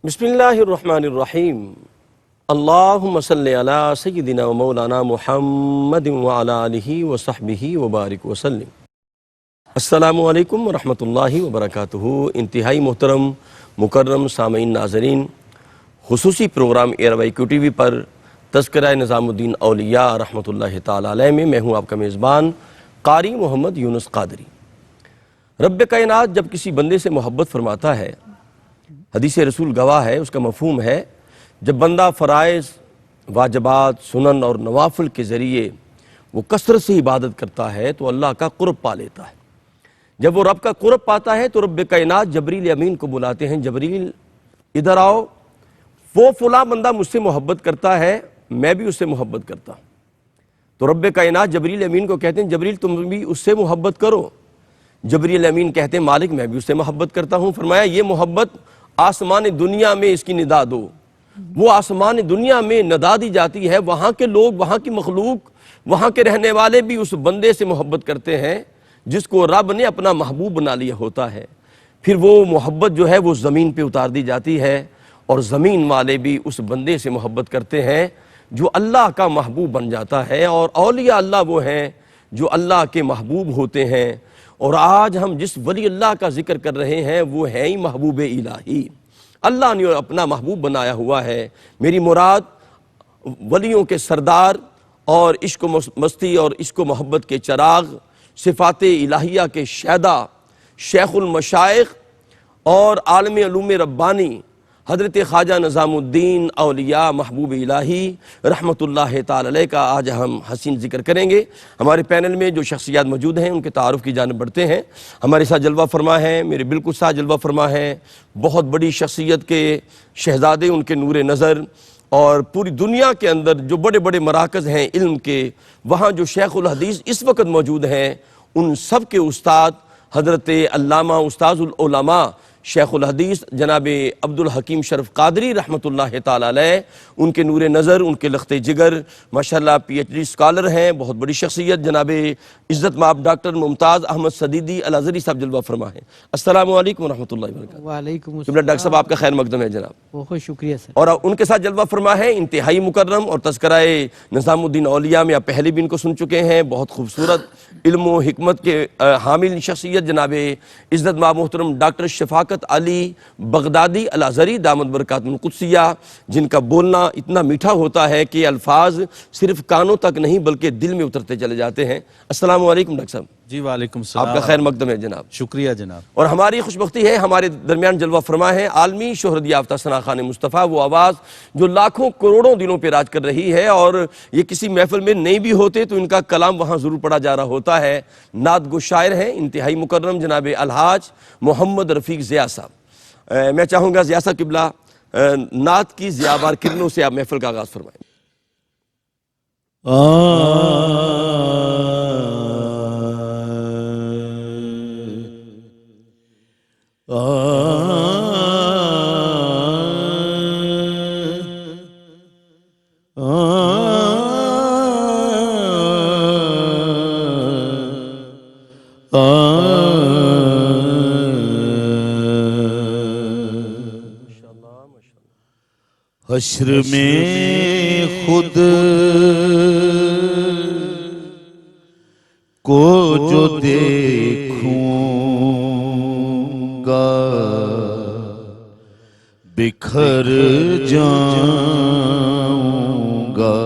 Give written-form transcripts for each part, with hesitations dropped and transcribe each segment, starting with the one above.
بسم اللہ الرحمن الرحیم اللہم صلی علی سیدنا و مولانا محمد وعلی آلہ وصحبہ وبارک وسلم۔ السلام علیکم ورحمۃ اللہ وبرکاتہ۔ انتہائی محترم مکرم سامعین ناظرین، خصوصی پروگرام ایئر ٹی وی پر تذکرہ نظام الدین اولیاء رحمۃ اللہ تعالیٰ علیہ میں میں ہوں آپ کا میزبان قاری محمد یونس قادری۔ رب کائنات جب کسی بندے سے محبت فرماتا ہے، حدیث رسول گواہ ہے، اس کا مفہوم ہے جب بندہ فرائض، واجبات، سنن اور نوافل کے ذریعے وہ کثرت سے عبادت کرتا ہے تو اللہ کا قرب پا لیتا ہے۔ جب وہ رب کا قرب پاتا ہے تو رب کائنات جبریل امین کو بلاتے ہیں، جبریل ادھر آؤ، وہ فلاں بندہ مجھ سے محبت کرتا ہے، میں بھی اس سے محبت کرتا ہوں۔ تو رب کائنات جبریل امین کو کہتے ہیں جبریل تم بھی اس سے محبت کرو۔ جبریل امین کہتے ہیں مالک میں بھی اس سے محبت کرتا ہوں۔ فرمایا یہ محبت آسمان دنیا میں اس کی ندا دو۔ وہ آسمان دنیا میں ندا دی جاتی ہے، وہاں کے لوگ، وہاں کی مخلوق، وہاں کے رہنے والے بھی اس بندے سے محبت کرتے ہیں جس کو رب نے اپنا محبوب بنا لیا ہوتا ہے۔ پھر وہ محبت جو ہے وہ زمین پہ اتار دی جاتی ہے اور زمین والے بھی اس بندے سے محبت کرتے ہیں جو اللہ کا محبوب بن جاتا ہے، اور اولیاء اللہ وہ ہیں جو اللہ کے محبوب ہوتے ہیں۔ اور آج ہم جس ولی اللہ کا ذکر کر رہے ہیں وہ ہے ہی محبوب الہی، اللہ نے اپنا محبوب بنایا ہوا ہے۔ میری مراد ولیوں کے سردار اور عشق و مستی اور عشق و محبت کے چراغ، صفات الہیہ کے شیدا، شیخ المشائخ اور عالم علوم ربانی حضرت خواجہ نظام الدین اولیاء محبوب الہی رحمۃ اللہ تعالی علیہ کا آج ہم حسین ذکر کریں گے۔ ہمارے پینل میں جو شخصیات موجود ہیں ان کے تعارف کی جانب بڑھتے ہیں۔ ہمارے ساتھ جلوہ فرما ہیں، میرے بالکل ساتھ جلوہ فرما ہیں، بہت بڑی شخصیت کے شہزادے، ان کے نور نظر، اور پوری دنیا کے اندر جو بڑے بڑے مراکز ہیں علم کے، وہاں جو شیخ الحدیث اس وقت موجود ہیں ان سب کے استاد حضرت علامہ استاذ العلماء شیخ الحدیث جناب عبدالحکیم شرف قادری رحمۃ اللہ تعالی علیہ، ان کے نور نظر، ان کے لخت جگر، ماشاءاللہ پی ایچ ڈی اسکالر ہیں، بہت بڑی شخصیت جناب عزت مآب ڈاکٹر ممتاز احمد صدیقی الازہری صاحب جلوہ فرما ہیں۔ السلام علیکم ورحمۃ اللہ وبرکاتہ۔ وعلیکم السلام ڈاکٹر صاحب، آپ کا خیر مقدم ہے جناب۔ بہت شکریہ سر۔ اور ان کے ساتھ جلوہ فرما ہے انتہائی مکرم اور تذکرہ نظام الدین اولیاء میں آپ پہلے بھی ان کو سن چکے ہیں، بہت خوبصورت علم و حکمت کے حامل شخصیت جناب عزت مآب محترم ڈاکٹر شفاقت علی بغدادی الازہری دامت برکاتہ القدسیہ، جن کا بولنا اتنا میٹھا ہوتا ہے کہ الفاظ صرف کانوں تک نہیں بلکہ دل میں اترتے چلے جاتے ہیں۔ السلام علیکم ڈاکٹر صاحب۔ جی وعلیکم السلام، آپ کا خیر مقدم ہے جناب۔ شکریہ جناب۔ اور ہماری خوش بختی ہے ہمارے درمیان جلوہ فرما ہے عالمی شہرت یافتہ ثنا خوان مصطفیٰ، وہ آواز جو لاکھوں کروڑوں دلوں پہ راج کر رہی ہے، اور یہ کسی محفل میں نہیں بھی ہوتے تو ان کا کلام وہاں ضرور پڑھا جا رہا ہوتا ہے۔ نعت گو شاعر ہیں انتہائی مکرم جناب الحاج محمد رفیق ضیاء صاحب۔ میں چاہوں گا ضیاء صاحب قبلہ نعت کی ضیاءوار کرنوں سے آپ محفل کا آغاز فرمائیں۔ حشر میں خود کو جو دیکھوں گا بکھر جاؤں گا،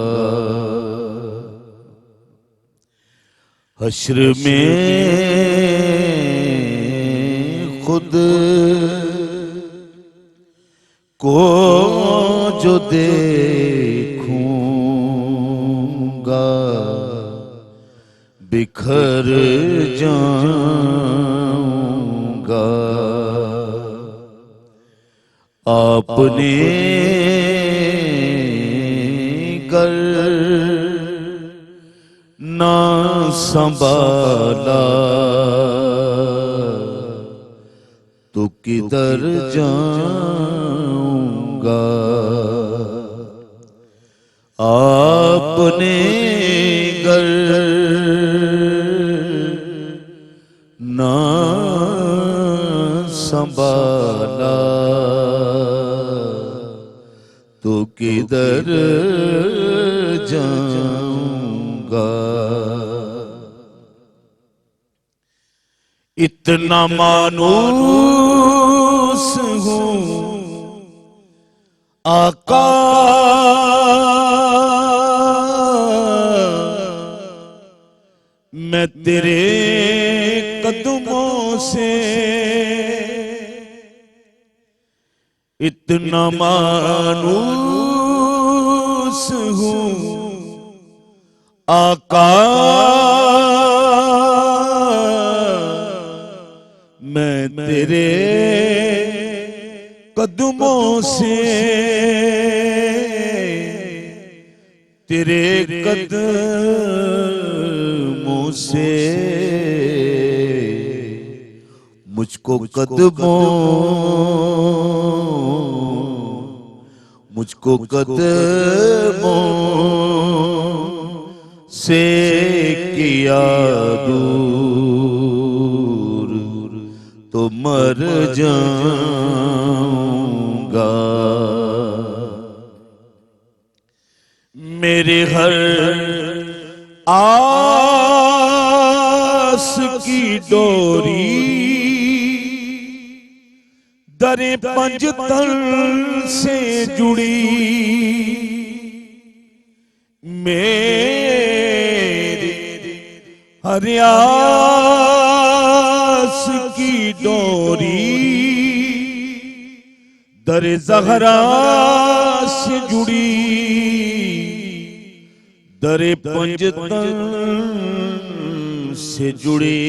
حشر میں خود کو جو دیکھوں گا بکھر جاؤں گا، آپ نے گر نہ سنبھالا تو کدھر جاؤں گا، آپ نے گر نہ سنبھالا جاؤں گا. اتنا مانوس ہوں آقا میں تیرے قدموں سے. اتنا مانوس ہوں آقا میں تیرے قدموں سے. تیرے قدموں سے مجھ کو قدموں سے کیا دور تو مر جاؤں گا. میرے ہر آس کی ڈوری در پنجتن سے جڑی. میری ہر آس کی ڈوری در زہرا سے جڑی. در پنجتن سے جڑی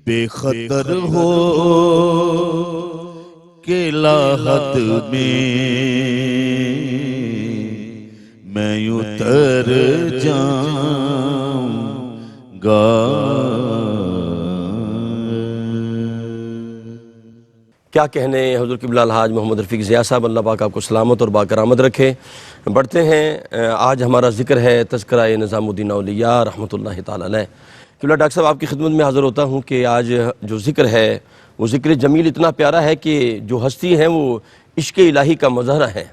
بے خطر ہو کے لاحت میں اتر جاؤں گا. کیا کہنے حضور قبلہ الحاج محمد رفیق ضیاء صاحب، اللہ پاک آپ کو سلامت اور باکرامت رکھے. بڑھتے ہیں، آج ہمارا ذکر ہے تذکرہ نظام الدین اولیاء رحمۃ اللہ تعالی علیہ. قبلہ ڈاکٹر صاحب آپ کی خدمت میں حاضر ہوتا ہوں کہ آج جو ذکر ہے وہ ذکر جمیل اتنا پیارا ہے کہ جو ہستی ہیں وہ عشق الہی کا مظہر ہے،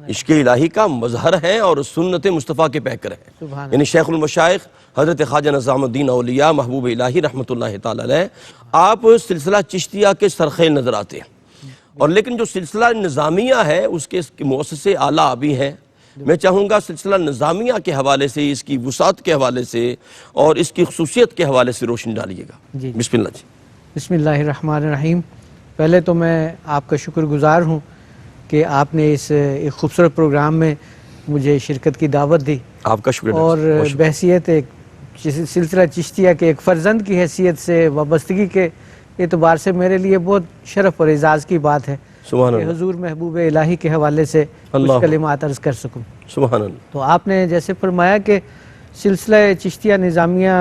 عشق الہی کا مظہر ہے اور سنت مصطفیٰ کے پیکر ہیں. یعنی شیخ المشائخ حضرت خواجہ نظام الدین اولیاء محبوب الہی رحمۃ اللہ تعالی علیہ، آپ سلسلہ چشتیہ کے سرخیل نظر آتے ہیں. اور لیکن جو سلسلہ نظامیہ ہے اس کے مؤسسے اعلیٰ بھی ہیں. میں چاہوں گا سلسلہ نظامیہ کے حوالے سے، اس کی وسعت کے حوالے سے اور اس کی خصوصیت کے حوالے سے روشنی ڈالیے گا. جی بسم اللہ. جی بسم اللہ الرحمن الرحیم. پہلے تو میں آپ کا شکر گزار ہوں کہ آپ نے اس ایک خوبصورت پروگرام میں مجھے شرکت کی دعوت دی. آپ کا شکریہ. اور بحیثیت ایک سلسلہ چشتیہ کے ایک فرزند کی حیثیت سے وابستگی کے اعتبار سے میرے لیے بہت شرف اور اعزاز کی بات ہے کہ حضور محبوب الہی کے حوالے سے کچھ کلمات عرض کر سکوں. سبحان اللہ. تو آپ نے جیسے فرمایا کہ سلسلہ چشتیہ نظامیہ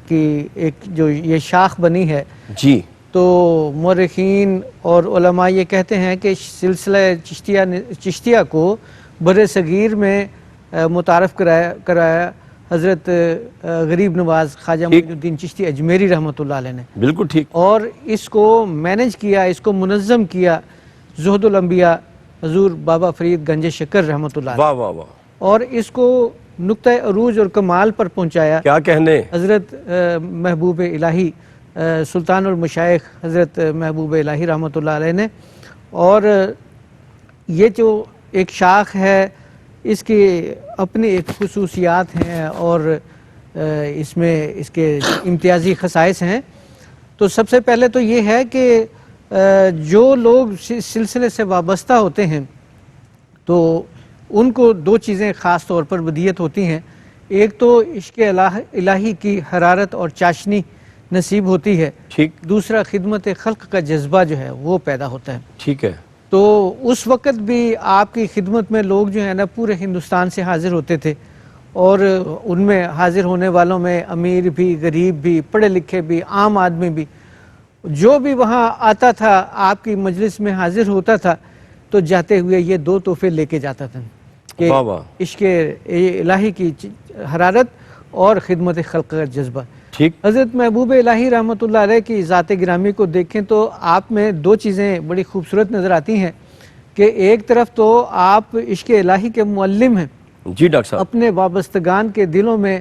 کی ایک جو یہ شاخ بنی ہے، جی، تو مورخین اور علماء یہ کہتے ہیں کہ سلسلہ چشتیہ کو بر صغیر میں متعارف کرایا حضرت غریب نواز خواجہ معین الدین چشتی اجمیری رحمۃ اللہ علیہ نے. بالکل ٹھیک. اور اس کو مینج کیا، اس کو منظم کیا زہد الانبیاء حضور بابا فرید گنج شکر رحمۃ اللہ علیہ. واہ واہ واہ. اور اس کو نقطہ عروج اور کمال پر پہنچایا کیا کہنے حضرت محبوب الہی سلطان المشائخ حضرت محبوب الہی رحمۃ اللہ علیہ نے. اور یہ جو ایک شاخ ہے اس کی اپنی ایک خصوصیات ہیں اور اس میں اس کے امتیازی خصائص ہیں. تو سب سے پہلے تو یہ ہے کہ جو لوگ سلسلے سے وابستہ ہوتے ہیں تو ان کو دو چیزیں خاص طور پر ودیت ہوتی ہیں. ایک تو عشق الہی کی حرارت اور چاشنی نصیب ہوتی ہے. ٹھیک. دوسرا خدمت خلق کا جذبہ جو ہے وہ پیدا ہوتا ہے. ٹھیک ہے. تو اس وقت بھی آپ کی خدمت میں لوگ جو ہیں نا پورے ہندوستان سے حاضر ہوتے تھے، اور ان میں حاضر ہونے والوں میں امیر بھی، غریب بھی، پڑھے لکھے بھی، عام آدمی بھی. جو بھی وہاں آتا تھا آپ کی مجلس میں حاضر ہوتا تھا تو جاتے ہوئے یہ دو تحفے لے کے جاتا تھا کہ عشق الہی کی حرارت اور خدمت خلق کا جذبہ. ٹھیک. حضرت محبوب الہی رحمۃ اللہ علیہ کی ذات گرامی کو دیکھیں تو آپ میں دو چیزیں بڑی خوبصورت نظر آتی ہیں. کہ ایک طرف تو آپ عشق الہی کے معلم ہیں، جی ڈاکٹر صاحب، اپنے وابستگان کے دلوں میں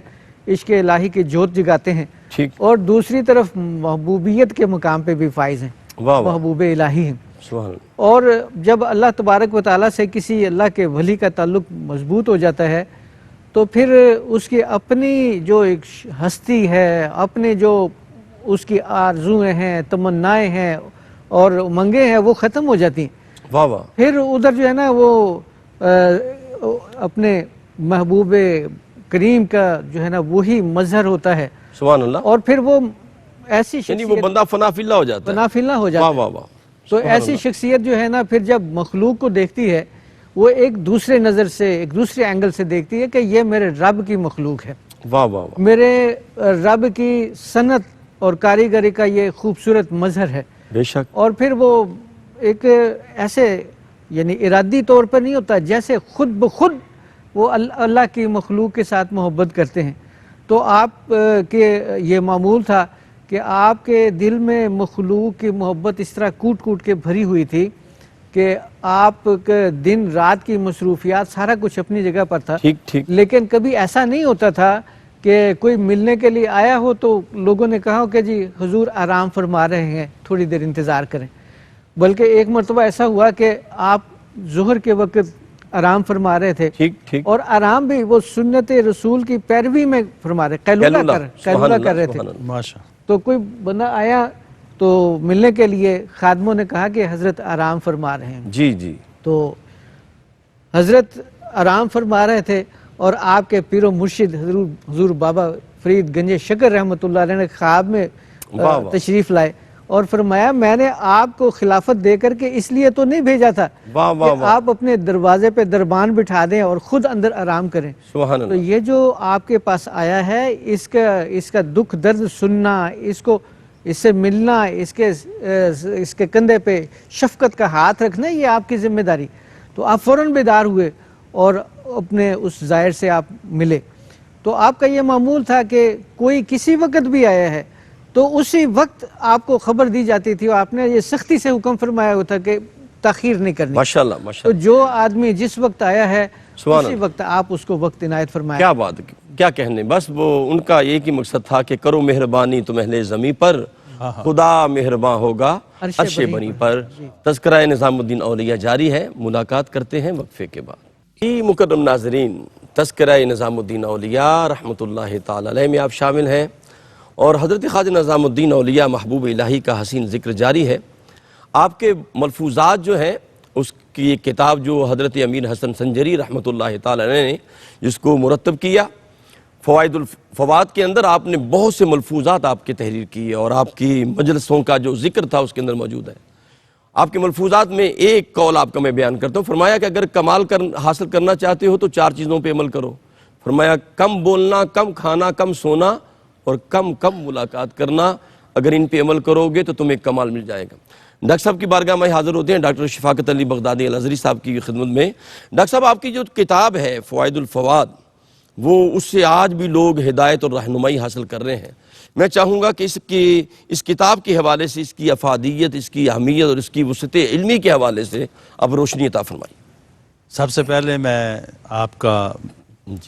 عشق الہی کی جوت جگاتے ہیں، ٹھیک، اور دوسری طرف محبوبیت کے مقام پہ بھی فائز ہیں، واہ واہ، محبوب الہی ہیں۔ سبحان اللہ، اور جب اللہ تبارک و تعالیٰ سے کسی اللہ کے ولی کا تعلق مضبوط ہو جاتا ہے تو پھر اس کی اپنی جو ایک ہستی ہے، اپنے جو اس کی آرزویں ہیں، تمنائیں ہیں اور امنگیں ہیں، وہ ختم ہو جاتی ہیں۔ واہ واہ، پھر ادھر جو ہے نا وہ اپنے محبوب کریم کا جو ہے نا وہی مظہر ہوتا ہے، سبحان اللہ، اور پھر وہ ایسی یعنی وہ شخصیت بندہ فنا فی اللہ ہو جاتا ہے، منافلہ ہو جاتا واہ ہے۔ واہ واہ، تو سبحان ایسی اللہ، شخصیت جو ہے نا پھر جب مخلوق کو دیکھتی ہے وہ ایک دوسرے نظر سے، ایک دوسرے اینگل سے دیکھتی ہے کہ یہ میرے رب کی مخلوق ہے، واہ واہ واہ، میرے رب کی صنعت اور کاریگری کا یہ خوبصورت مظہر ہے۔ بے شک، اور پھر وہ ایک ایسے یعنی ارادی طور پر نہیں ہوتا، جیسے خود بخود وہ اللہ کی مخلوق کے ساتھ محبت کرتے ہیں۔ تو آپ کے یہ معمول تھا کہ آپ کے دل میں مخلوق کی محبت اس طرح کوٹ کوٹ کے بھری ہوئی تھی کہ آپ کے دن رات کی مصروفیات سارا کچھ اپنی جگہ پر تھا، ٹھیک ٹھیک، لیکن کبھی ایسا نہیں ہوتا تھا کہ کوئی ملنے کے لیے آیا ہو تو لوگوں نے کہا ہو کہ جی حضور آرام فرما رہے ہیں، تھوڑی دیر انتظار کریں، بلکہ ایک مرتبہ ایسا ہوا کہ آپ ظہر کے وقت آرام فرما رہے تھے، ٹھیک ٹھیک، اور آرام بھی وہ سنت رسول کی پیروی میں فرما رہے، قیلولہ، قیلولہ کر رہے تھے۔ سبحان اللہ، ماشاء تو کوئی بندہ آیا تو ملنے کے لیے خادموں نے کہا کہ حضرت آرام فرما رہے ہیں، جی جی، تو حضرت آرام فرما رہے تھے اور آپ کے پیر و مرشد حضور بابا فرید گنج شکر رحمۃ اللہ علیہ نے خواب میں واہ واہ، تشریف لائے اور فرمایا میں نے آپ کو خلافت دے کر کے اس لیے تو نہیں بھیجا تھا واہ واہ کہ واہ، آپ اپنے دروازے پہ دربان بٹھا دیں اور خود اندر آرام کریں۔ سبحان تو اللہ، یہ جو آپ کے پاس آیا ہے اس کا دکھ درد سننا، اس سے ملنا، اس کے کندھے پہ شفقت کا ہاتھ رکھنا، یہ آپ کی ذمہ داری۔ تو آپ فوراً بیدار ہوئے اور اپنے اس زائر سے آپ ملے۔ تو آپ کا یہ معمول تھا کہ کوئی کسی وقت بھی آیا ہے تو اسی وقت آپ کو خبر دی جاتی تھی، اور آپ نے یہ سختی سے حکم فرمایا ہوا تھا کہ تاخیر نہیں کرنی۔ ماشاء اللہ ماشاء تو اللہ، جو آدمی جس وقت آیا ہے سبحان اسی اللہ، وقت آپ اس کو وقت عنایت فرمائے۔ کیا بات ہے، کیا کہنے، بس وہ ان کا ایک ہی مقصد تھا کہ کرو مہربانی تم اہل زمیں پر، خدا مہرباں ہوگا عرش بنی پر۔ تذکرہ نظام الدین اولیاء جاری ہے، ملاقات کرتے ہیں وقفے کے بعد۔ جی مکرم ناظرین، تذکرہ نظام الدین اولیاء رحمۃ اللہ تعالی علیہ میں آپ شامل ہیں، اور حضرت خواجہ نظام الدین اولیاء محبوب الہی کا حسین ذکر جاری ہے۔ آپ کے ملفوظات جو ہیں، اس کی ایک کتاب جو حضرت امیر حسن سنجری رحمۃ اللہ تعالی علیہ نے جس کو مرتب کیا، فوائد الفواد کے اندر آپ نے بہت سے ملفوظات آپ کے تحریر کی ہے، اور آپ کی مجلسوں کا جو ذکر تھا اس کے اندر موجود ہے۔ آپ کے ملفوظات میں ایک قول آپ کا میں بیان کرتا ہوں۔ فرمایا کہ اگر کمال حاصل کرنا چاہتے ہو تو 4 چیزوں پہ عمل کرو۔ فرمایا کم بولنا، کم کھانا، کم سونا اور کم ملاقات کرنا، اگر ان پہ عمل کرو گے تو تمہیں کمال مل جائے گا۔ ڈاکٹر صاحب کی بارگاہ میں حاضر ہوتے ہیں ڈاکٹر شفاقت علی بغدادی الازہری صاحب کی خدمت میں۔ ڈاکٹر صاحب، آپ کی جو کتاب ہے فوائد الفواد، وہ اس سے آج بھی لوگ ہدایت اور رہنمائی حاصل کر رہے ہیں۔ میں چاہوں گا کہ اس کتاب کے حوالے سے اس کی افادیت، اس کی اہمیت اور اس کی وسعت علمی کے حوالے سے اب روشنی عطا فرمائی۔ سب سے پہلے میں آپ کا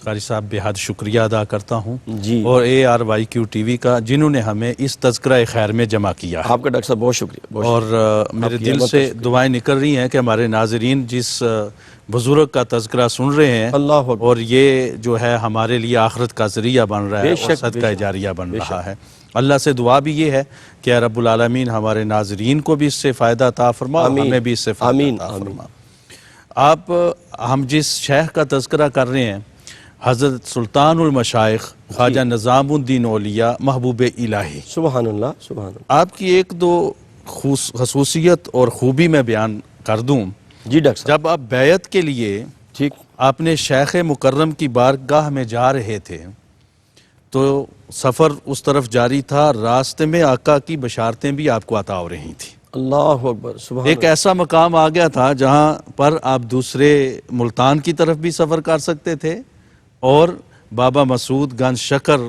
قاری صاحب بے حد شکریہ ادا کرتا ہوں، جی، اور ARYQ TV کا، جنہوں نے ہمیں اس تذکرہ خیر میں جمع کیا ہے۔ آپ کا ڈاکٹر صاحب بہت شکریہ، بہت اور شکریہ۔ میرے آپ کی دل احمد سے کا شکریہ۔ دعائیں نکل رہی ہیں کہ ہمارے ناظرین جس بزرگ کا تذکرہ سن رہے ہیں، اللہ اکبر، اور یہ جو ہے ہمارے لیے آخرت کا ذریعہ بن رہا ہے بے اور شک، بے صدقہ شک، جاریہ بن بے رہا ہے۔ اللہ سے دعا بھی یہ ہے کہ اے رب العالمین ہمارے ناظرین کو بھی اس سے فائدہ عطا فرما، اور آمین، ہمیں بھی اس سے فائدہ آمین، عطا آمین۔ فرما۔ ہم جس شیخ کا تذکرہ کر رہے ہیں، حضرت سلطان المشائخ خواجہ نظام الدین اولیاء محبوب الہی، سبحان اللہ، سبحان اللہ۔ آپ کی ایک دو خصوصیت اور خوبی میں بیان کر دوں۔ جی ڈاکٹر صاحب، جب آپ بیعت کے لیے ٹھیک، آپ نے شیخ مکرم کی بارگاہ میں جا رہے تھے تو سفر اس طرف جاری تھا، راستے میں آقا کی بشارتیں بھی آپ کو عطا ہو رہی تھیں۔ اللہ اکبر، سبحان ایک ایسا مقام آ گیا تھا جہاں پر آپ دوسرے ملتان کی طرف بھی سفر کر سکتے تھے، اور بابا مسعود گنج شکر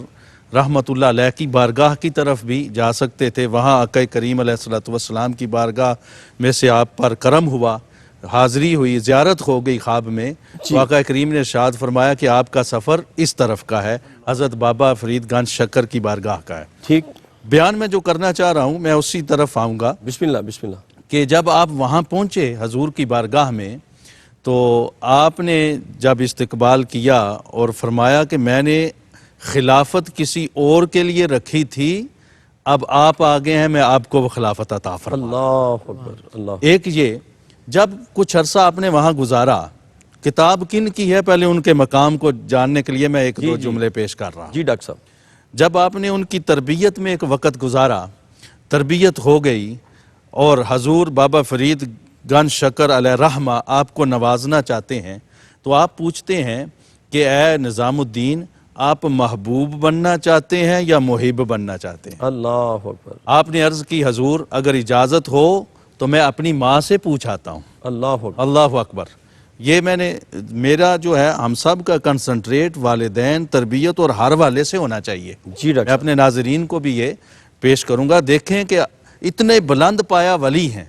رحمۃ اللہ علیہ کی بارگاہ کی طرف بھی جا سکتے تھے۔ وہاں آقا کریم علیہ الصلوۃ والسلام کی بارگاہ میں سے آپ پر کرم ہوا، حاضری ہوئی، زیارت ہو گئی خواب میں، تو آقا کریم نے ارشاد فرمایا کہ آپ کا سفر اس طرف کا ہے، حضرت بابا فرید گنج شکر کی بارگاہ کا ہے۔ ٹھیک، بیان میں جو کرنا چاہ رہا ہوں میں اسی طرف آؤں گا بسم اللہ بسم اللہ۔ کہ جب آپ وہاں پہنچے حضور کی بارگاہ میں، تو آپ نے جب استقبال کیا اور فرمایا کہ میں نے خلافت کسی اور کے لیے رکھی تھی، اب آپ آگے ہیں، میں آپ کو وہ خلافت عطا فرما۔ اللہ اکبر، اللہ۔ ایک یہ جب کچھ عرصہ آپ نے وہاں گزارا، کتاب کن کی ہے پہلے ان کے مقام کو جاننے کے لیے میں ایک دو جملے پیش کر رہا ہوں۔ جی ڈاکٹر صاحب۔ جب آپ نے ان کی تربیت میں ایک وقت گزارا، تربیت ہو گئی، اور حضور بابا فرید گنج شکر علیہ رحمہ آپ کو نوازنا چاہتے ہیں، تو آپ پوچھتے ہیں کہ اے نظام الدین، آپ محبوب بننا چاہتے ہیں یا محب بننا چاہتے ہیں؟ اللہ اکبر، آپ نے عرض کی حضور اگر اجازت ہو تو میں اپنی ماں سے پوچھاتا ہوں۔ اللہ اکبر، اللہ اکبر۔ یہ میرا جو ہے ہم سب کا کنسنٹریٹ والدین، تربیت اور ہر والے سے ہونا چاہیے۔ جی میں ڈاکٹر اپنے ناظرین کو بھی یہ پیش کروں گا، دیکھیں کہ اتنے بلند پایا ولی ہیں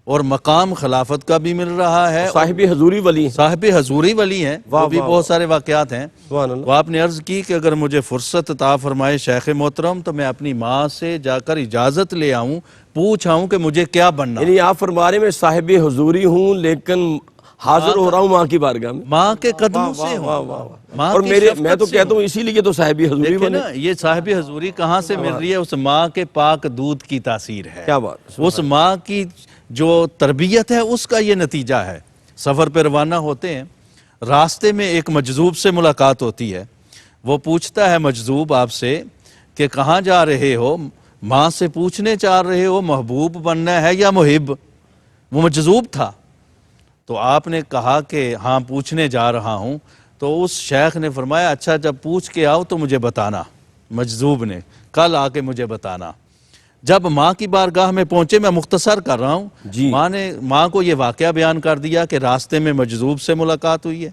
اور مقام خلافت کا بھی مل رہا ہے، صاحب حضوری ولی ہیں۔ صاحب حضوری ولی ہیں، وہ بھی بہت سارے واقعات ہیں۔ سبحان اللہ۔ تو آپ نے عرض کی کہ اگر مجھے فرصت عطا فرمائے شیخ محترم تو میں اپنی ماں سے جا کر اجازت لے آؤں، پوچھاؤں کہ مجھے کیا بننا۔ یعنی آپ فرما رہے ہیں میں صاحب حضوری ہوں لیکن حاضر ہو رہا ہوں ماں کی بارگاہ میں۔ ماں کے قدموں سے ہوں، واہ واہ واہ۔ ماں اور کی میں شفقت تو سے کہتا ہوں ہوں۔ اسی لیے تو صاحب حضوری دیکھیں بنے۔ نا یہ صاحب حضوری کہاں سے مل رہی ہے؟ اس ماں کے پاک دودھ کی تاثیر ہے، کیا بات، اس ماں کی جو تربیت ہے اس کا یہ نتیجہ ہے۔ سفر پہ روانہ ہوتے ہیں، راستے میں ایک مجذوب سے ملاقات ہوتی ہے۔ وہ پوچھتا ہے مجذوب آپ سے کہ کہاں جا رہے ہو؟ ماں سے پوچھنے چاہ رہے ہو محبوب بننا ہے یا محب؟ وہ مجذوب تھا۔ تو آپ نے کہا کہ ہاں پوچھنے جا رہا ہوں۔ تو اس شیخ نے فرمایا اچھا جب پوچھ کے آؤ تو مجھے بتانا۔ مجذوب نے کل آ کے مجھے بتانا۔ جب ماں کی بارگاہ میں پہنچے، میں مختصر کر رہا ہوں، جی۔ ماں کو یہ واقعہ بیان کر دیا کہ راستے میں مجذوب سے ملاقات ہوئی ہے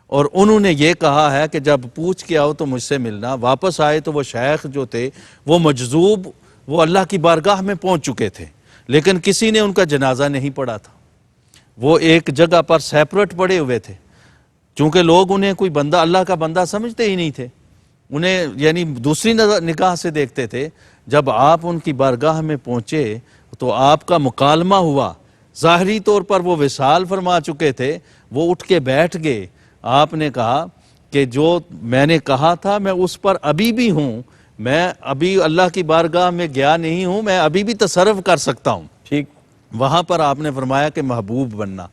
اور انہوں نے یہ کہا ہے کہ جب پوچھ کے آؤ تو مجھ سے ملنا۔ واپس آئے تو وہ شیخ جو تھے وہ مجذوب وہ اللہ کی بارگاہ میں پہنچ چکے تھے، لیکن کسی نے ان کا جنازہ نہیں پڑھا تھا۔ وہ ایک جگہ پر سیپریٹ پڑے ہوئے تھے، چونکہ لوگ انہیں کوئی بندہ، اللہ کا بندہ سمجھتے ہی نہیں تھے، انہیں یعنی دوسری نگاہ سے دیکھتے تھے۔ جب آپ ان کی بارگاہ میں پہنچے تو آپ کا مکالمہ ہوا، ظاہری طور پر وہ وصال فرما چکے تھے، وہ اٹھ کے بیٹھ گئے۔ آپ نے کہا کہ جو میں نے کہا تھا میں اس پر ابھی بھی ہوں، میں ابھی اللہ کی بارگاہ میں گیا نہیں ہوں، میں ابھی بھی تصرف کر سکتا ہوں۔ ٹھیک، وہاں پر آپ نے فرمایا کہ محبوب بننا۔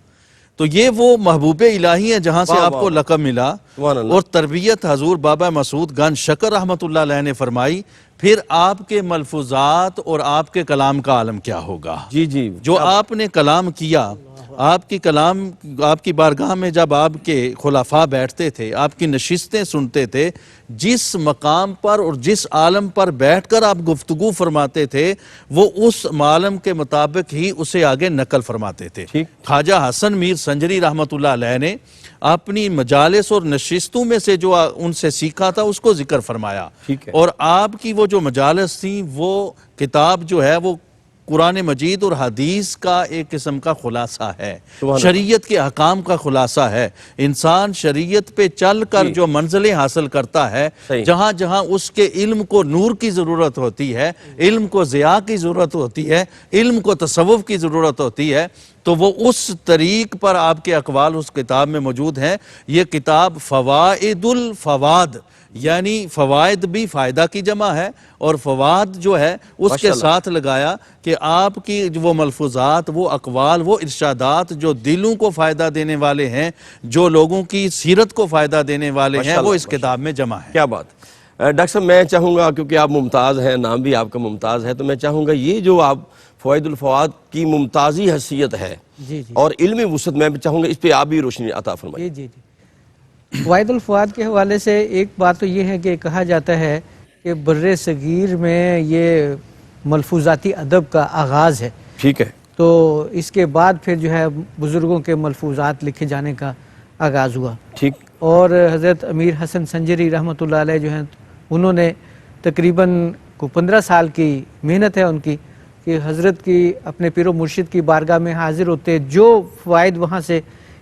تو یہ وہ محبوب الہی ہیں جہاں سے واہ آپ کو واہ، لقب ملا، سبحان اللہ۔ اور تربیت حضور بابا مسعود گنج شکر رحمۃ اللہ علیہ نے فرمائی۔ پھر آپ کے ملفوظات اور آپ کے کلام کا عالم کیا ہوگا؟ جی جی، جو آپ نے کلام کیا، آپ کی بارگاہ میں جب آپ کے خلفاء بیٹھتے تھے، آپ کی نشستیں سنتے تھے، جس مقام پر اور جس عالم پر بیٹھ کر آپ گفتگو فرماتے تھے وہ اس عالم کے مطابق ہی اسے آگے نقل فرماتے تھے۔ ٹھیک۔ خواجہ حسن میر سنجری رحمۃ اللہ علیہ نے اپنی مجالس اور نشستوں میں سے جو ان سے سیکھا تھا اس کو ذکر فرمایا، ٹھیک ہے۔ اور آپ کی وہ جو مجالس تھیں وہ کتاب جو ہے وہ قرآن مجید اور حدیث کا ایک قسم کا خلاصہ ہے، شریعت کے احکام کا خلاصہ ہے۔ انسان شریعت پہ چل کر جو منزلیں حاصل کرتا ہے، جہاں جہاں اس کے علم کو نور کی ضرورت ہوتی ہے، علم کو ضیاء کی ضرورت ہوتی ہے، علم کو تصوف کی ضرورت ہوتی ہے، تو وہ اس طریق پر آپ کے اقوال اس کتاب میں موجود ہیں۔ یہ کتاب فوائد الفواد، یعنی فوائد بھی فائدہ کی جمع ہے، اور فواد جو ہے اس کے ساتھ لگایا کہ آپ کی وہ ملفوظات، وہ اقوال، وہ ارشادات جو دلوں کو فائدہ دینے والے ہیں، جو لوگوں کی سیرت کو فائدہ دینے والے ہیں، وہ اس کتاب میں جمع ہے۔ کیا بات۔ ڈاکٹر صاحب میں چاہوں گا، کیونکہ آپ ممتاز ہیں، نام بھی آپ کا ممتاز ہے، تو میں چاہوں گا یہ جو آپ فوائد الفواد کی ممتازی حیثیت ہے اور علمی وسعت، میں چاہوں گا اس پہ آپ بھی روشنی عطا فرمائیں۔ جی جی جی، فوائد الفواد کے حوالے سے ایک بات تو یہ ہے کہ کہا جاتا ہے کہ بر صغیر میں یہ ملفوظاتی ادب کا آغاز ہے۔ ٹھیک ہے۔ تو اس کے بعد پھر جو ہے بزرگوں کے ملفوظات لکھے جانے کا آغاز ہوا۔ ٹھیک۔ اور حضرت امیر حسن سنجری رحمۃ اللہ علیہ جو ہیں انہوں نے تقریباً 15 سال کی محنت ہے ان کی، کہ حضرت کی اپنے پیر و مرشد کی بارگاہ میں حاضر ہوتے، جو فوائد وہاں سے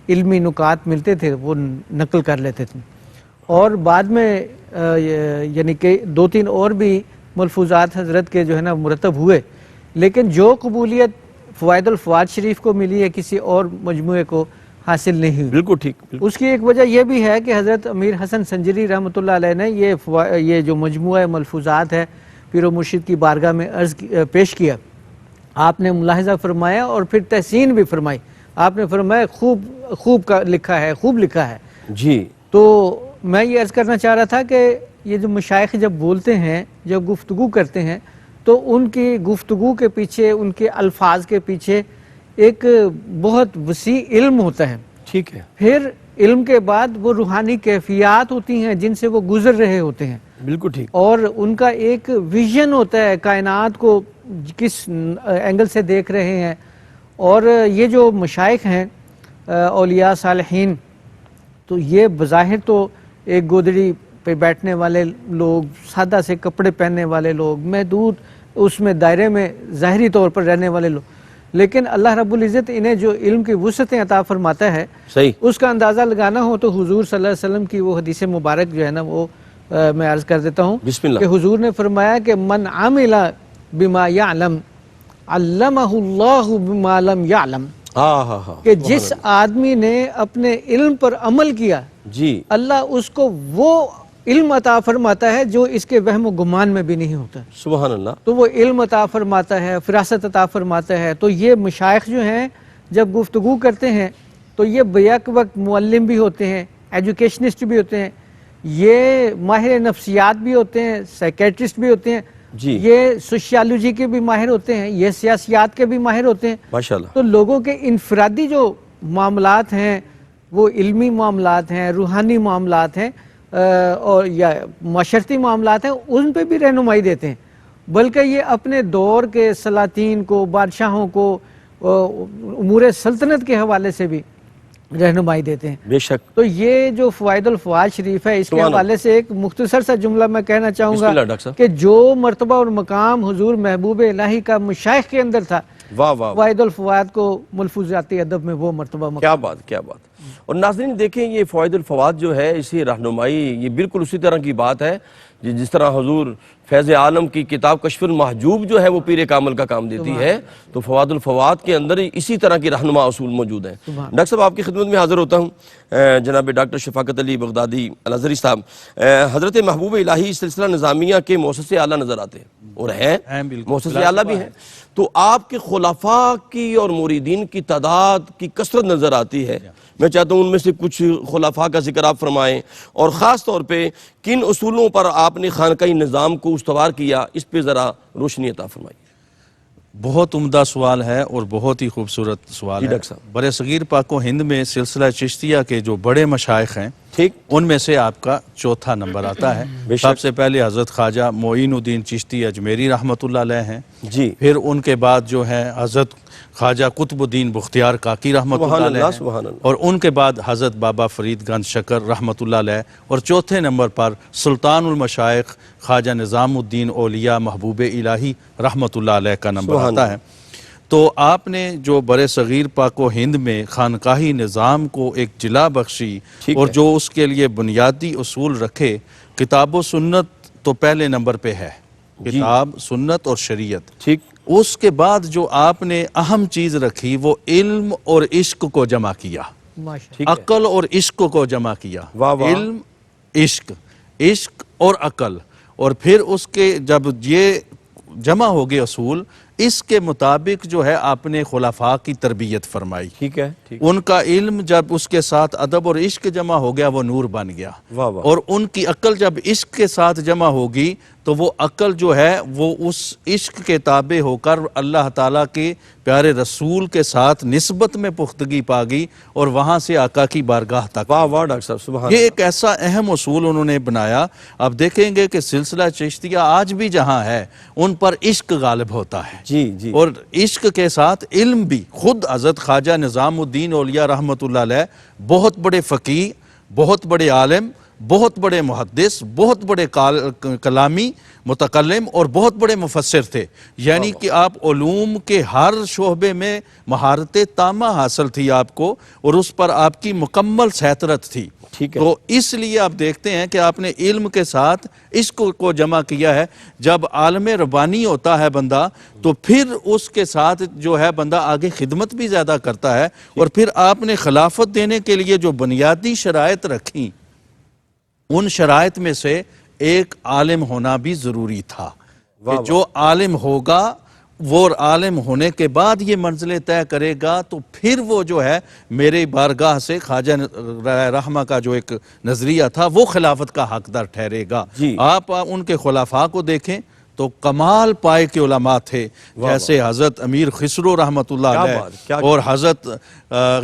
علمی نکات ملتے تھے وہ نقل کر لیتے تھے، اور بعد میں یعنی کہ 2-3 اور بھی ملفوظات حضرت کے جو ہے نا مرتب ہوئے، لیکن جو قبولیت فوائد الفواد شریف کو ملی ہے کسی اور مجموعے کو حاصل نہیں ہوئی۔ بالکل ٹھیک، بالکل۔ اس کی ایک وجہ یہ بھی ہے کہ حضرت امیر حسن سنجری رحمۃ اللہ علیہ نے یہ جو مجموعہ ملفوظات ہے پیر و مرشد کی بارگاہ میں پیش کیا، آپ نے ملاحظہ فرمایا اور پھر تحسین بھی فرمائی۔ آپ نے فرمایا خوب لکھا ہے، خوب لکھا ہے۔ جی، تو میں یہ عرض کرنا چاہ رہا تھا کہ یہ جو مشائخ جب بولتے ہیں، جب گفتگو کرتے ہیں، تو ان کی گفتگو کے پیچھے، ان کے الفاظ کے پیچھے ایک بہت وسیع علم ہوتا ہے۔ ٹھیک ہے، پھر علم کے بعد وہ روحانی کیفیات ہوتی ہیں جن سے وہ گزر رہے ہوتے ہیں، بالکل ٹھیک، اور ان کا ایک ویژن ہوتا ہے کائنات کو کس اینگل سے دیکھ رہے ہیں۔ اور یہ جو مشائخ ہیں اولیاء صالحین، تو یہ بظاہر تو ایک گودڑی پہ بیٹھنے والے لوگ، سادہ سے کپڑے پہننے والے لوگ، محدود اس میں دائرے میں ظاہری طور پر رہنے والے لوگ، لیکن اللہ رب العزت انہیں جو علم کی وسعتیں عطا فرماتا ہے، صحیح، اس کا اندازہ لگانا ہو تو حضور صلی اللہ علیہ وسلم کی وہ حدیث مبارک جو ہے نا وہ میں عرض کر دیتا ہوں بسم اللہ۔ کہ حضور نے فرمایا کہ من عمل بما یعلم علمہ اللہ بما لم یعلم، ہاں، کہ جس آدمی نے اپنے علم پر عمل کیا، جی، اللہ اس کو وہ علم عطا فرماتا ہے جو اس کے وہم و گمان میں بھی نہیں ہوتا، سبحان اللہ، تو وہ علم عطا فرماتا ہے، فراست عطا فرماتا ہے۔ تو یہ مشائخ جو ہیں جب گفتگو کرتے ہیں تو یہ بیک وقت معلم بھی ہوتے ہیں، ایجوکیشنسٹ بھی ہوتے ہیں، یہ ماہر نفسیات بھی ہوتے ہیں، سائیکیٹرسٹ بھی ہوتے ہیں، جی، یہ سوشیالوجی کے بھی ماہر ہوتے ہیں، یہ سیاسیات کے بھی ماہر ہوتے ہیں۔ ماشاءاللہ، تو لوگوں کے انفرادی جو معاملات ہیں وہ علمی معاملات ہیں، روحانی معاملات ہیں، اور یا معاشرتی معاملات ہیں، ان پہ بھی رہنمائی دیتے ہیں، بلکہ یہ اپنے دور کے سلاطین کو، بادشاہوں کو، امور سلطنت کے حوالے سے بھی رہنمائی دیتے ہیں۔ بے شک، تو یہ جو فوائد الفواد شریف ہے، اس کے سبحان حوالے سے ایک مختصر سا جملہ میں کہنا چاہوں بسم گا اللہ ڈاکٹر صاحب۔ کہ جو مرتبہ اور مقام حضور محبوب الہی کا مشائخ کے اندر تھا، واہ واہ، فوائد الفواد کو ملفوظاتی ادب میں وہ مرتبہ مقام۔ کیا بات، کیا بات۔ اور ناظرین دیکھیں، یہ فوائد الفواد جو ہے، اسی رہنمائی، یہ بالکل اسی طرح کی بات ہے جس طرح حضور فیض عالم کی کتاب کشف المحجوب جو ہے وہ پیر کامل کا کام دیتی ہے، تو فوائد الفواد کے اندر اسی طرح کی رہنما اصول موجود ہیں۔ ڈاکٹر صاحب آپ کی خدمت میں حاضر ہوتا ہوں، جناب ڈاکٹر شفاقت علی بغدادی الازہری صاحب، حضرت محبوب الہی سلسلہ نظامیہ کے مؤسس اعلیٰ نظر آتے ہیں اور ہیں، مؤسس اعلیٰ بھی ہیں، تو آپ کے خلفاء کی اور مریدین کی تعداد کی کثرت نظر آتی ہے۔ میں چاہتا ہوں ان میں سے کچھ خلفاء کا ذکر آپ فرمائیں، اور خاص طور پہ کن اصولوں پر آپ نے خانقاہی نظام کو استوار کیا، اس پہ ذرا روشنی عطا فرمائیں۔ بہت عمدہ سوال ہے اور بہت ہی خوبصورت سوال ہے۔ ڈاکٹر صاحب، برِ صغیر پاک و ہند میں سلسلہ چشتیہ کے جو بڑے مشائخ ہیں، ٹھیک، ان میں سے آپ کا چوتھا نمبر آتا ہے۔ بے شک، سب سے پہلے حضرت خواجہ معین الدین چشتی اجمیری رحمۃ اللہ علیہ ہیں، جی، پھر ان کے بعد جو ہے حضرت خواجہ قطب الدین بختیار کاکی رحمۃ سبحان اللہ اللہ، علیہ سبحان ہیں، اللہ، اور ان کے بعد حضرت بابا فرید گنج شکر رحمۃ اللہ علیہ، اور چوتھے نمبر پر سلطان المشائخ خواجہ نظام الدین اولیاء محبوب الہی رحمۃ اللہ علیہ کا نمبر سبحان آتا ہے۔ تو آپ نے جو برِ صغیر پاک و ہند میں خانقاہی نظام کو ایک جلا بخشی ٹھیک اور ہے، جو اس کے لیے بنیادی اصول رکھے، کتاب و سنت تو پہلے نمبر پہ ہے، کتاب، سنت اور شریعت۔ ٹھیک، اس کے بعد جو آپ نے اہم چیز رکھی وہ علم اور عشق کو جمع کیا، ماشاءاللہ، ٹھیک ہے، عقل اور عشق کو جمع کیا، واہ واہ، علم، عشق اور عقل، اور پھر اس کے جب یہ جمع ہو گئے اصول، اس کے مطابق جو ہے آپ نے خلفاء کی تربیت فرمائی۔ ٹھیک ہے، ٹھیک، ان کا علم جب اس کے ساتھ ادب اور عشق جمع ہو گیا وہ نور بن گیا، واہ واہ، اور ان کی عقل جب عشق کے ساتھ جمع ہوگی تو وہ عقل جو ہے وہ اس عشق کے تابع ہو کر اللہ تعالیٰ کے پیارے رسول کے ساتھ نسبت میں پختگی پا گئی، اور وہاں سے آقا کی بارگاہ تک۔ واہ واہ ڈاکٹر صاحب، سبحان یہ اللہ، ایک ایسا اہم اصول انہوں نے بنایا۔ اب دیکھیں گے کہ سلسلہ چشتیہ آج بھی جہاں ہے ان پر عشق غالب ہوتا ہے، جی جی، اور عشق کے ساتھ علم بھی۔ خود حضرت خواجہ نظام الدین اولیاء رحمۃ اللہ علیہ بہت بڑے فقیہ، بہت بڑے عالم، بہت بڑے محدث، بہت بڑے کلامی متکلم اور بہت بڑے مفسر تھے، یعنی کہ آپ علوم کے ہر شعبے میں مہارت تامہ حاصل تھی آپ کو، اور اس پر آپ کی مکمل سیطرت تھی۔ ٹھیک ہے۔ تو اس لیے آپ دیکھتے ہیں کہ آپ نے علم کے ساتھ اس کو جمع کیا ہے۔ جب عالم ربانی ہوتا ہے بندہ تو پھر اس کے ساتھ جو ہے بندہ آگے خدمت بھی زیادہ کرتا ہے، اور پھر آپ نے خلافت دینے کے لیے جو بنیادی شرائط رکھیں ان شرائط میں سے ایک عالم ہونا بھی ضروری تھا، کہ جو عالم ہوگا وہ عالم ہونے کے بعد یہ منزلیں طے کرے گا، تو پھر وہ جو ہے میرے بارگاہ سے خواجہ رحمہ کا جو ایک نظریہ تھا وہ خلافت کا حقدار ٹھہرے گا۔ جی۔ آپ ان کے خلفاء کو دیکھیں تو کمال پائے کے علماء تھے، جیسے حضرت امیر خسرو رحمۃ اللہ علیہ اور حضرت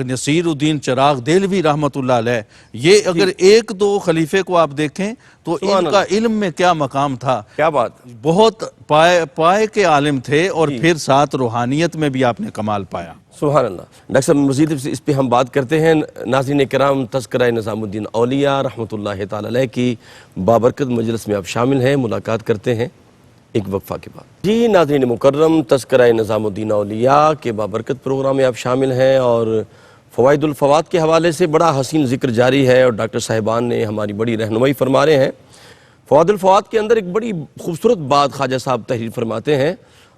نصیر الدین چراغ دہلوی رحمۃ اللہ علیہ۔ یہ اگر ایک دو خلیفے کو آپ دیکھیں تو ان کا علم میں کیا مقام تھا، کیا بات، بہت پائے کے عالم تھے، اور پھر ساتھ روحانیت میں بھی آپ نے کمال پایا۔ سبحان اللہ۔ ڈاکٹر صاحب مزید اس پہ ہم بات کرتے ہیں۔ ناظرین کرام، تذکرہ نظام الدین اولیاء رحمۃ اللہ تعالی علیہ کی بابرکت مجلس میں آپ شامل ہیں، ملاقات کرتے ہیں ایک وقفہ کے بعد۔ جی ناظرین مکرم، تذکرہ نظام الدین اولیاء کے بابرکت پروگرام میں آپ شامل ہیں، اور فوائد الفوات کے حوالے سے بڑا حسین ذکر جاری ہے، اور ڈاکٹر صاحبان نے ہماری بڑی رہنمائی فرما رہے ہیں۔ فوائد الفوات کے اندر ایک بڑی خوبصورت بات خواجہ صاحب تحریر فرماتے ہیں،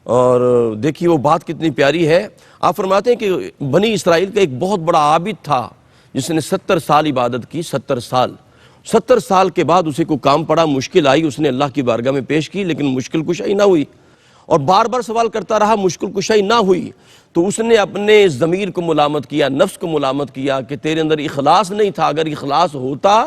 اور دیکھیے وہ بات کتنی پیاری ہے۔ آپ فرماتے ہیں کہ بنی اسرائیل کا ایک بہت بڑا عابد تھا جس نے 70 سال عبادت کی، 70 سال کے بعد اسے کوئی کام پڑا، مشکل آئی، اس نے اللہ کی بارگاہ میں پیش کی، لیکن مشکل کشائی نہ ہوئی، اور بار بار سوال کرتا رہا، مشکل کشائی نہ ہوئی، تو اس نے اپنے ضمیر کو ملامت کیا، نفس کو ملامت کیا کہ تیرے اندر اخلاص نہیں تھا، اگر اخلاص ہوتا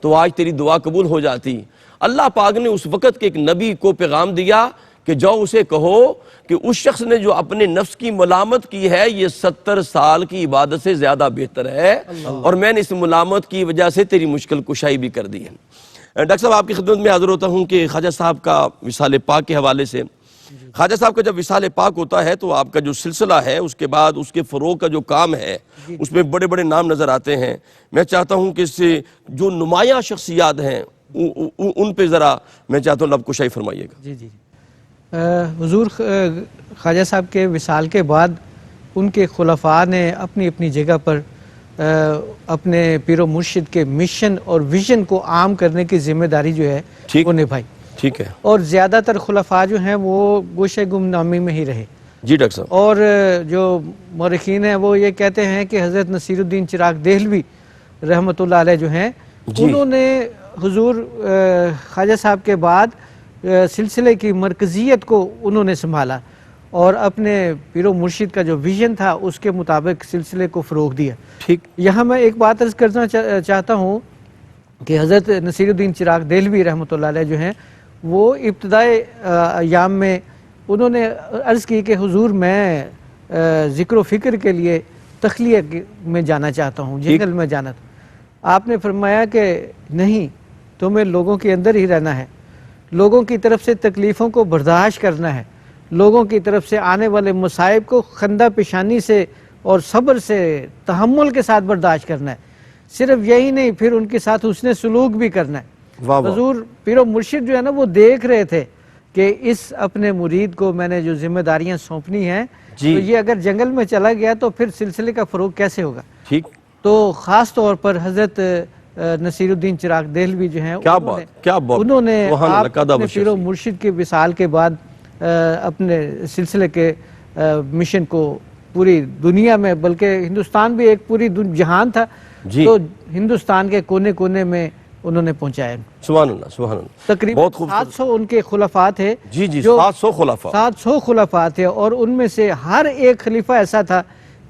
تو آج تیری دعا قبول ہو جاتی۔ اللہ پاک نے اس وقت کے ایک نبی کو پیغام دیا کہ جاؤ اسے کہو کہ اس شخص نے جو اپنے نفس کی ملامت کی ہے یہ 70 سال کی عبادت سے زیادہ بہتر ہے، اور میں نے اس ملامت کی وجہ سے تیری مشکل کشائی بھی کر دی ہے۔ ڈاکٹر صاحب آپ کی خدمت میں حاضر ہوتا ہوں کہ خواجہ صاحب کا وصال پاک کے حوالے سے، خواجہ صاحب کا جب وصال پاک ہوتا ہے تو آپ کا جو سلسلہ ہے اس کے بعد اس کے فروغ کا جو کام ہے اس میں بڑے بڑے نام نظر آتے ہیں۔ میں چاہتا ہوں کہ اس سے جو نمایاں شخصیات ہیں ان پہ ذرا میں چاہتا ہوں لب کشائی فرمائیے گا۔ جی جی حضور خواجہ صاحب کے وصال کے بعد ان کے خلفاء نے اپنی اپنی جگہ پر اپنے پیر و مرشد کے مشن اور ویژن کو عام کرنے کی ذمہ داری جو ہے وہ نبھائی۔ ٹھیک ہے۔ اور زیادہ تر خلفاء جو ہیں وہ گوشہ گمنامی میں ہی رہے۔ جی ڈاکٹر صاحب۔ اور جو مورخین ہیں وہ یہ کہتے ہیں کہ حضرت نصیر الدین چراغ دہلوی رحمۃ اللہ علیہ جو ہیں انہوں نے حضور خواجہ صاحب کے بعد سلسلے کی مرکزیت کو انہوں نے سنبھالا، اور اپنے پیر و مرشد کا جو ویژن تھا اس کے مطابق سلسلے کو فروغ دیا۔ ٹھیک۔ یہاں میں ایک بات عرض کرنا چاہتا ہوں کہ حضرت نصیر الدین چراغ دہلوی رحمۃ اللہ علیہ جو ہیں وہ ابتدائی ایام میں انہوں نے عرض کی کہ حضور میں ذکر و فکر کے لیے تخلیہ میں جانا چاہتا ہوں، جنگل میں جانا تھا۔ آپ نے فرمایا کہ نہیں، تمہیں لوگوں کے اندر ہی رہنا ہے، لوگوں کی طرف سے تکلیفوں کو برداشت کرنا ہے، لوگوں کی طرف سے آنے والے مصائب کو خندہ پیشانی سے اور صبر سے تحمل کے ساتھ برداشت کرنا ہے۔ صرف یہی نہیں، پھر ان کے ساتھ حسن سلوک بھی کرنا ہے۔ حضور پیر و مرشد جو ہے نا وہ دیکھ رہے تھے کہ اس اپنے مرید کو میں نے جو ذمہ داریاں سونپنی ہیں تو یہ اگر جنگل میں چلا گیا تو پھر سلسلے کا فروغ کیسے ہوگا۔ ٹھیک۔ تو خاص طور پر حضرت نصیر الدین چراغ دہلوی جو ہیں انہوں نے اپنے پیر و مرشد کے وصال کے بعد اپنے سلسلے کے مشن کو پوری دنیا میں، بلکہ ہندوستان بھی ایک پوری جہان تھا، تو ہندوستان کے کونے کونے میں انہوں نے پہنچایا۔ سبحان اللہ، سبحان اللہ۔ تقریباً 700 ان کے خلفاء تھے۔ جی جی، 700 خلفاء، 700 خلفاء تھے، اور ان میں سے ہر ایک خلیفہ ایسا تھا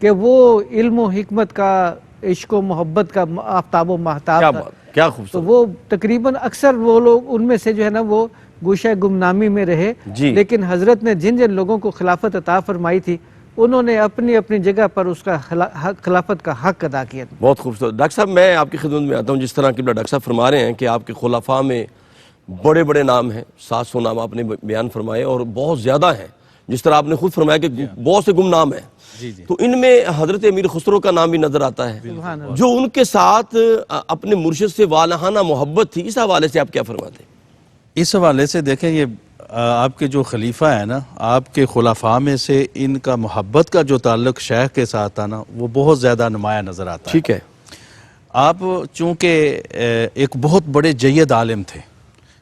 کہ وہ علم و حکمت کا، عشق و محبت کا آفتاب و مہتاب تھا۔ کیا خوبصورت۔ تو وہ تقریباً اکثر وہ لوگ ان میں سے جو ہے نا وہ گوشہ گمنامی میں رہے، لیکن حضرت نے جن جن لوگوں کو خلافت عطا فرمائی تھی انہوں نے اپنی اپنی جگہ پر اس کا خلافت کا حق ادا کیا۔ بہت خوبصورت۔ ڈاکٹر صاحب میں آپ کی خدمت میں آتا ہوں، جس طرح کہ ڈاکٹر صاحب فرما رہے ہیں کہ آپ کے خلفاء میں بڑے بڑے نام ہیں، 700 نام آپ نے بیان فرمائے اور بہت زیادہ ہیں، جس طرح آپ نے خود فرمایا کہ بہت سے گمنام ہیں، جی جی تو ان میں حضرت امیر خسرو کا نام بھی نظر آتا ہے، سبحان اللہ۔ جو ان کے ساتھ اپنے مرشد سے والہانہ محبت تھی، اس حوالے سے آپ کیا فرماتے ہیں؟ اس حوالے سے دیکھیں یہ آپ کے جو خلیفہ ہیں نا، آپ کے خلفاء میں سے ان کا محبت کا جو تعلق شیخ کے ساتھ تھا نا، وہ بہت زیادہ نمایاں نظر آتا ہے۔ ٹھیک ہے، آپ چونکہ ایک بہت بڑے جید عالم تھے،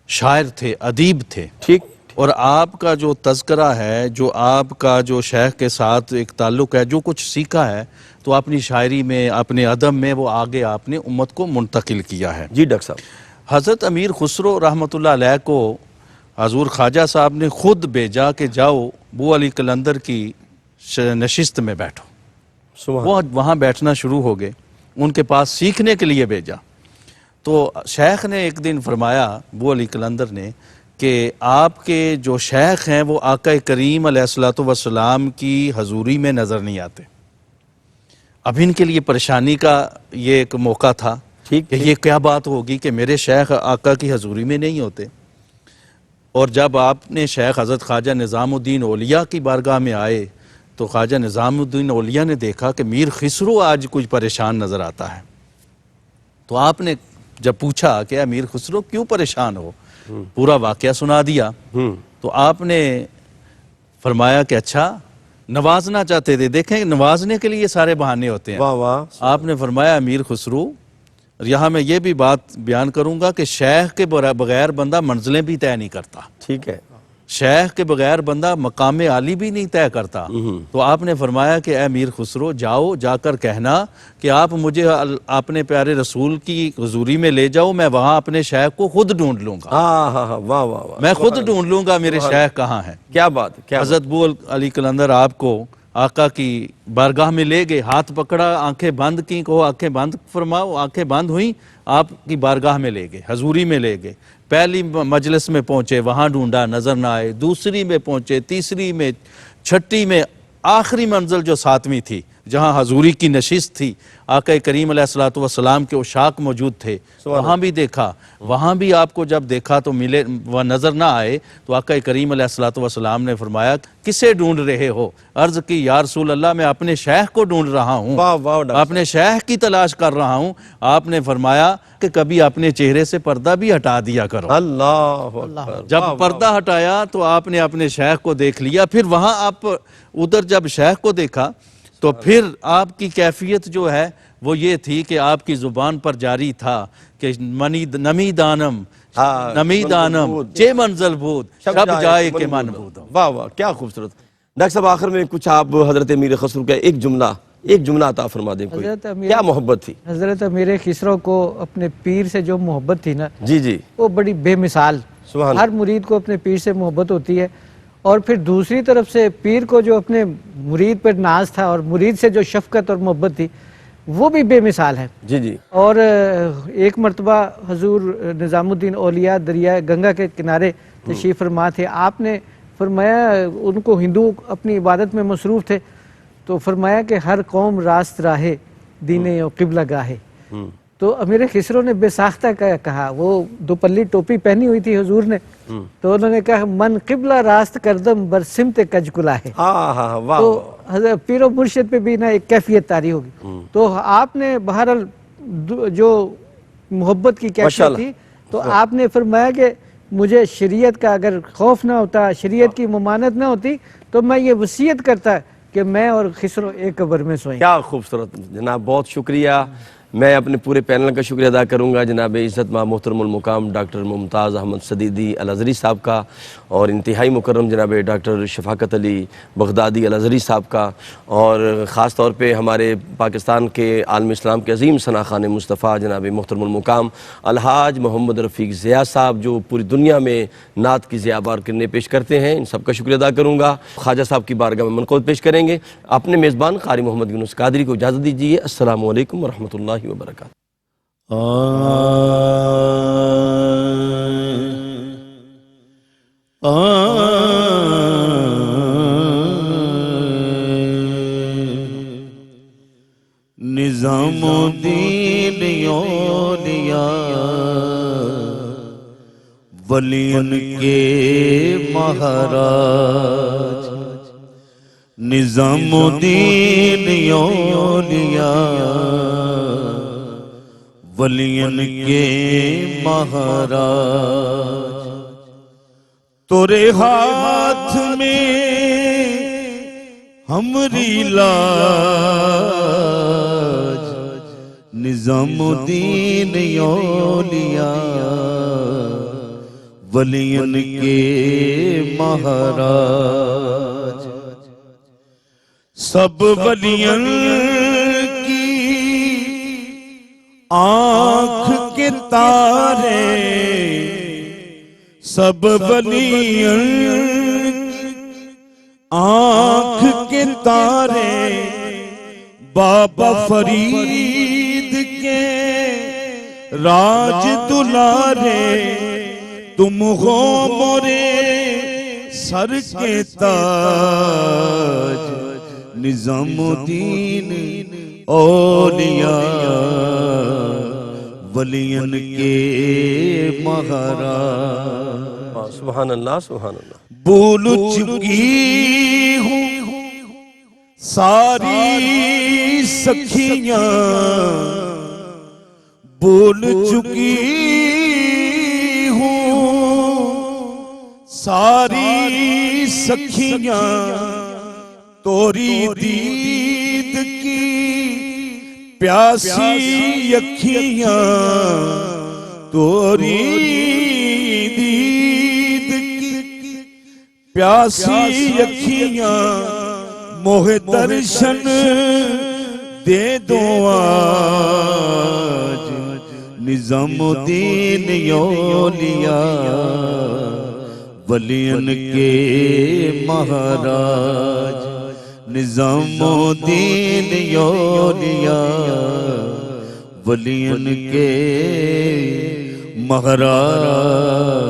شاعر تھے، ادیب تھے، ٹھیک، اور آپ کا جو تذکرہ ہے، جو آپ کا جو شیخ کے ساتھ ایک تعلق ہے، جو کچھ سیکھا ہے، تو اپنی شاعری میں، اپنے ادب میں وہ آگے آپ نے امت کو منتقل کیا ہے۔ جی ڈاکٹر صاحب، حضرت امیر خسرو رحمۃ اللہ علیہ کو حضور خواجہ صاحب نے خود بھیجا کہ جاؤ بو علی قلندر کی نشست میں بیٹھو۔ سبحان وہ وہاں بیٹھنا شروع ہو گئے، ان کے پاس سیکھنے کے لیے بھیجا۔ تو شیخ نے ایک دن فرمایا، بو علی قلندر نے، کہ آپ کے جو شیخ ہیں وہ آقا کریم علیہ الصلوۃ والسلام کی حضوری میں نظر نہیں آتے۔ اب ان کے لیے پریشانی کا یہ ایک موقع تھا ٹھیک، کہ یہ کیا بات ہوگی کہ میرے شیخ آقا کی حضوری میں نہیں ہوتے۔ اور جب آپ نے شیخ حضرت خواجہ نظام الدین اولیاء کی بارگاہ میں آئے تو خواجہ نظام الدین اولیاء نے دیکھا کہ میر خسرو آج کچھ پریشان نظر آتا ہے۔ تو آپ نے جب پوچھا کہ امیر خسرو کیوں پریشان ہو، پورا واقعہ سنا دیا۔ تو آپ نے فرمایا کہ اچھا نوازنا چاہتے تھے، دیکھیں نوازنے کے لیے سارے بہانے ہوتے ہیں۔ واہ واہ، آپ نے فرمایا امیر خسرو، یہاں میں یہ بھی بات بیان کروں گا کہ شیخ کے بغیر بندہ منزلیں بھی طے نہیں کرتا، ٹھیک ہے، شیخ کے بغیر بندہ مقام عالی بھی نہیں طے کرتا۔ تو آپ نے فرمایا کہ اے امیر خسرو، جاؤ، جا کر کہنا کہ آپ مجھے اپنے پیارے رسول کی حضوری میں لے جاؤ، میں وہاں اپنے شیخ کو خود ڈھونڈ لوں گا، ہاں ہاں ہاں، واہ واہ واہ، میں خود ڈھونڈ لوں گا میرے شیخ کہاں ہیں۔ کیا بات ہے، کیا بات، حضرت بو علی قلندر آپ کو آقا کی بارگاہ میں لے گئے، ہاتھ پکڑا، آنکھیں بند کی، کہو آنکھیں بند فرماؤ، آنکھیں بند ہوئیں، آپ کی بارگاہ میں لے گئے، حضوری میں لے گئے۔ پہلی مجلس میں پہنچے، وہاں ڈھونڈا، نظر نہ آئے، دوسری میں پہنچے، تیسری میں، چھٹی میں، آخری منزل جو ساتویں تھی جہاں حضوری کی نشست تھی، آقا کریم علیہ الصلوۃ والسلام کے عشاق موجود تھے، وہاں بھی دیکھا، وہاں بھی آپ کو جب دیکھا تو ملے، وہ نظر نہ آئے، تو آقا کریم علیہ الصلوۃ والسلام نے فرمایا کسے ڈھونڈ رہے ہو؟ عرض کی یا رسول اللہ میں اپنے شیخ کو ڈھونڈ رہا ہوں، واہ واہ ڈاکٹر اپنے شیخ کی تلاش کر رہا ہوں۔ آپ نے فرمایا کہ کبھی اپنے چہرے سے پردہ بھی ہٹا دیا کرو۔ صاحب، اللہ اکبر، جب پردہ ہٹایا تو آپ نے اپنے شیخ کو دیکھ لیا، پھر وہاں آپ ادھر جب شیخ کو دیکھا تو پھر آپ کی کیفیت جو ہے وہ یہ تھی کہ آپ کی زبان پر جاری تھا کہ نمی دانم نمی دانم چے منزل بود شب جائے کہ من بود۔ واہ واہ، کیا خوبصورت۔ ڈاکٹر صاحب آخر میں کچھ آپ حضرت امیر خسرو کا ایک جملہ عطا فرما دیں، کوئی حضرت امیر کیا محبت تھی؟ حضرت امیر خسرو کو اپنے پیر سے جو محبت تھی نا، جی جی، وہ بڑی بے مثال۔ سبحان ہر مرید کو اپنے پیر سے محبت ہوتی ہے، اور پھر دوسری طرف سے پیر کو جو اپنے مرید پر ناز تھا اور مرید سے جو شفقت اور محبت تھی وہ بھی بے مثال ہے۔ جی جی، اور ایک مرتبہ حضور نظام الدین اولیاء دریائے گنگا کے کنارے تشریف فرما تھے، آپ نے فرمایا، ان کو ہندو اپنی عبادت میں مصروف تھے، تو فرمایا کہ ہر قوم راست راہے دین و قبلہ گاہے۔ تو امیر خسرو نے بے ساختہ کہا، وہ دوپلی ٹوپی پہنی ہوئی تھی حضور نے، تو انہوں نے کہا من قبلہ راست کردم بر سمت کج کلاہے۔ ہاں ہاں، واہ، تو حضرت پیر و مرشد پہ بھی نا ایک کیفیت طاری ہوگی۔ تو آپ نے بہرحال جو محبت کی کیفیت تھی، تو آپ نے فرمایا کہ مجھے شریعت کا اگر خوف نہ ہوتا، شریعت کی ممانت نہ ہوتی، تو میں یہ وصیت کرتا کہ میں اور خسرو ایک قبر میں سوئیں۔ کیا خوبصورت جناب، بہت شکریہ۔ میں اپنے پورے پینل کا شکریہ ادا کروں گا جناب عزت مآب محترم المقام ڈاکٹر ممتاز احمد صدیقی الازہری صاحب کا، اور انتہائی مکرم جناب ڈاکٹر شفاقت علی بغدادی الازہری صاحب کا، اور خاص طور پہ ہمارے پاکستان کے عالم اسلام کے عظیم ثنا خوان مصطفیٰ جناب محترم المقام الحاج محمد رفیق ضیاء صاحب، جو پوری دنیا میں نعت کی ضیابار کرنے پیش کرتے ہیں، ان سب کا شکریہ ادا کروں گا۔ خواجہ صاحب کی بارگاہ میں منقود پیش کریں گے اپنے میزبان قاری محمد یونس قادری کو اجازت دیجیے۔ السلام علیکم ورحمۃ اللہ وبرکاتہ۔ نظام الدین اولیاء ولیوں کے مہاراج، نظام الدین اولیاء ولین کے مہاراج تورے ہاتھ میں ہمری لاج نظام الدین اولیاء ولین کے مہاراج سب ولیوں کی آنکھ کے تارے سب ولیوں آنکھ کے تارے بابا فرید کے راج دلارے تم ہو مورے سر کے تاج نظام الدین اولیاء ولین کے مہاراج سبحان اللہ سبحان اللہ بھول چکی ہوں ساری سکھیاں بھول چکی ہوں ساری سکھیاں توری دید کی پیاسی اکھیاں توری دید کی پیاسی اکھیاں موہ درشن دے دو آج نظام الدین اولیاء ولین کے مہاراج نظام الدین اولیاء ولین کے مہاراج